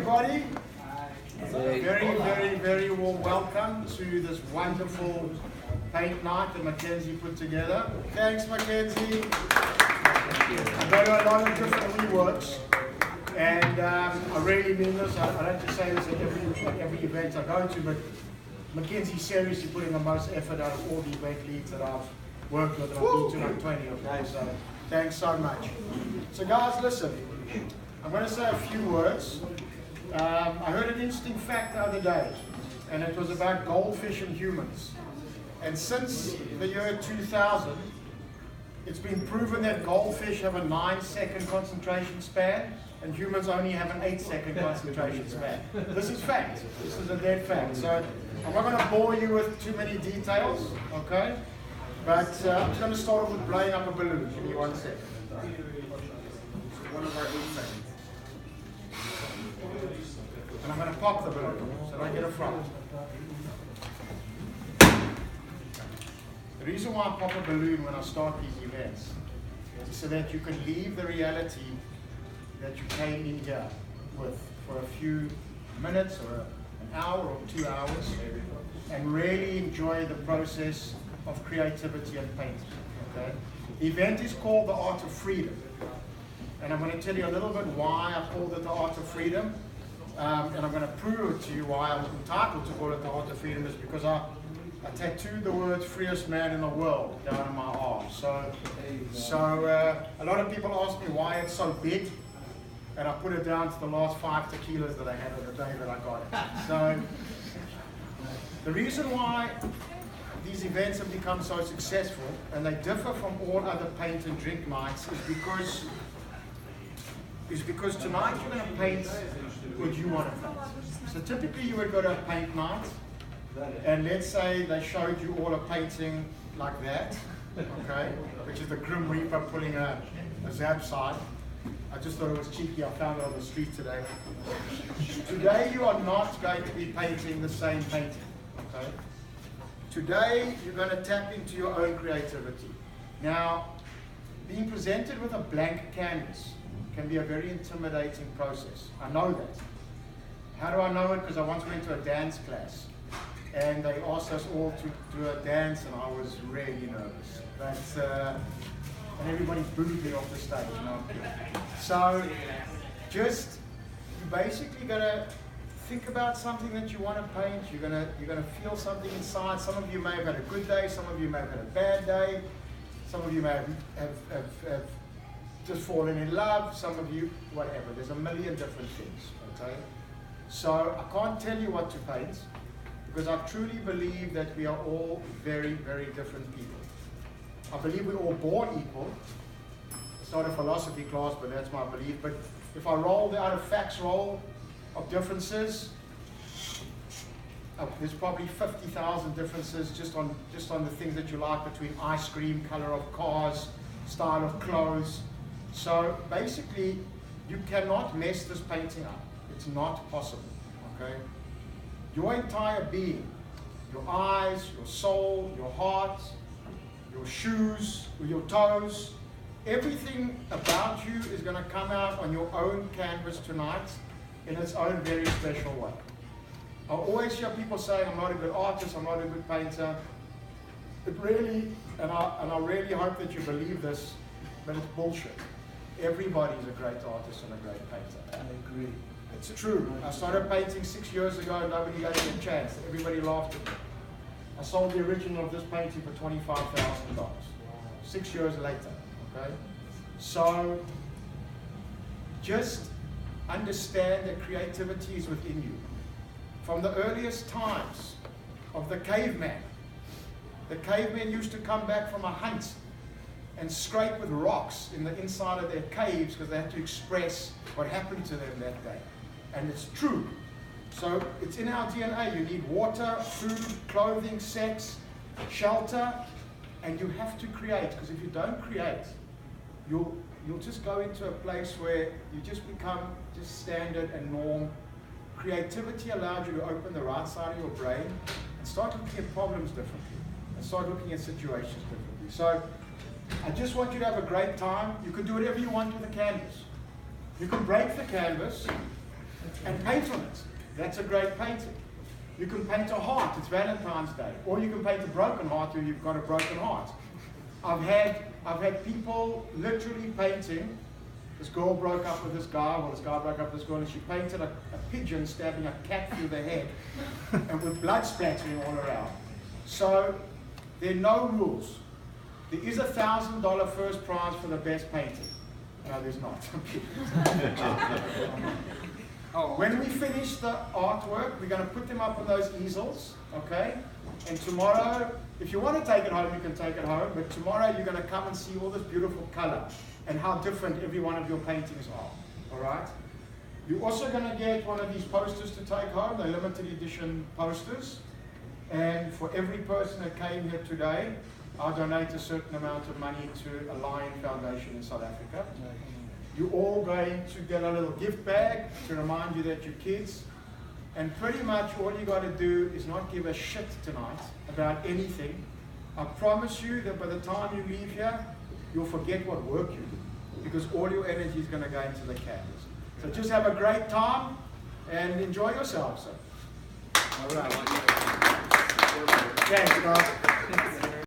everybody. Very warm welcome to this wonderful paint night that Mackenzie put together. Thanks, Mackenzie. I go to a lot of different reworks, and I really mean this. I don't just say this at every event I go to, but Mackenzie's seriously putting the most effort out of all the event leads that I've worked with, and I've been to like 20 of them. So thanks so much. So guys, listen. I'm going to say a few words. I heard an interesting fact the other day, and it was about goldfish and humans. And since the year 2000, it's been proven that goldfish have a 9-second concentration span, and humans only have an 8-second concentration span. This is fact. This is a dead fact. So I'm not going to bore you with too many details, okay? But I'm just going to start off with blowing up a balloon. Give me 1 second. One of our 8 seconds. And I'm going to pop the balloon so I get a front. The reason why I pop a balloon when I start these events is so that you can leave the reality that you came in here with for a few minutes or an hour or 2 hours and really enjoy the process of creativity and painting. Okay? The event is called the Art of Freedom. And I'm going to tell you a little bit why I called it the Art of Freedom. And I'm going to prove it to you why I'm entitled to call it the Art of Freedom is because I tattooed the words freest man in the world down on my arm. So a lot of people ask me why it's so big, and I put it down to the last 5 tequilas that I had on the day that I got it. So the reason why these events have become so successful, and they differ from all other paint and drink nights, is because tonight you're going to paint what you want to paint. So typically you would go to a paint night, and let's say they showed you all a painting like that, okay, which is the Grim Reaper pulling a zap side. I just thought it was cheeky. I found it on the street today. Today you are not going to be painting the same painting, okay? Today you're going to tap into your own creativity. Now, being presented with a blank canvas can be a very intimidating process. I know that. How do I know it? Because I once went to a dance class, and they asked us all to do a dance, and I was really nervous. And everybody booed me off the stage. You know? So, you basically gotta think about something that you want to paint. You're gonna feel something inside. Some of you may have had a good day. Some of you may have had a bad day. Some of you may have just fallen in love. Some of you, whatever. There's a million different things. Okay. So I can't tell you what to paint because I truly believe that we are all very, very different people. I believe we're all born equal. It's not a philosophy class, but that's my belief. But if I roll the out of facts roll of differences, there's probably 50,000 differences just on the things that you like between ice cream, color of cars, style of clothes. So basically, you cannot mess this painting up. It's not possible, okay? Your entire being, your eyes, your soul, your heart, your shoes, your toes, everything about you is going to come out on your own canvas tonight in its own very special way. I always hear people saying, I'm not a good artist, I'm not a good painter. It really, and I really hope that you believe this, but it's bullshit. Everybody's a great artist and a great painter. I agree. It's true. I started painting 6 years ago and nobody gave me a chance. Everybody laughed at me. I sold the original of this painting for $25,000. 6 years later, okay? So, just understand that creativity is within you. From the earliest times of the caveman used to come back from a hunt and scrape with rocks in the inside of their caves because they had to express what happened to them that day. And it's true. So it's in our DNA. You need water, food, clothing, sex, shelter, and you have to create. Because if you don't create, you'll just go into a place where you just become just standard and norm. Creativity allows you to open the right side of your brain and start looking at problems differently and start looking at situations differently. So I just want you to have a great time. You can do whatever you want with the canvas. You can break the canvas and paint on it. That's a great painting. You can paint a heart, it's Valentine's Day. Or you can paint a broken heart if you've got a broken heart. I've had people literally painting. This girl broke up with this guy, well, this guy broke up with this girl, and she painted a pigeon stabbing a cat through the head, and with blood splattering all around. So, there are no rules. There is a $1,000 first prize for the best painting. No, there's not. When we finish the artwork, we're going to put them up on those easels, okay? And tomorrow, if you want to take it home, you can take it home, but tomorrow you're going to come and see all this beautiful color and how different every one of your paintings are, all right? You're also going to get one of these posters to take home, they're limited edition posters. And for every person that came here today, I'll donate a certain amount of money to a Lion Foundation in South Africa. You're all going to get a little gift bag to remind you that you're kids. And pretty much all you got to do is not give a shit tonight about anything. I promise you that by the time you leave here, you'll forget what work you do, because all your energy is going to go into the canvas. So just have a great time and enjoy yourselves. All right. Thanks, guys.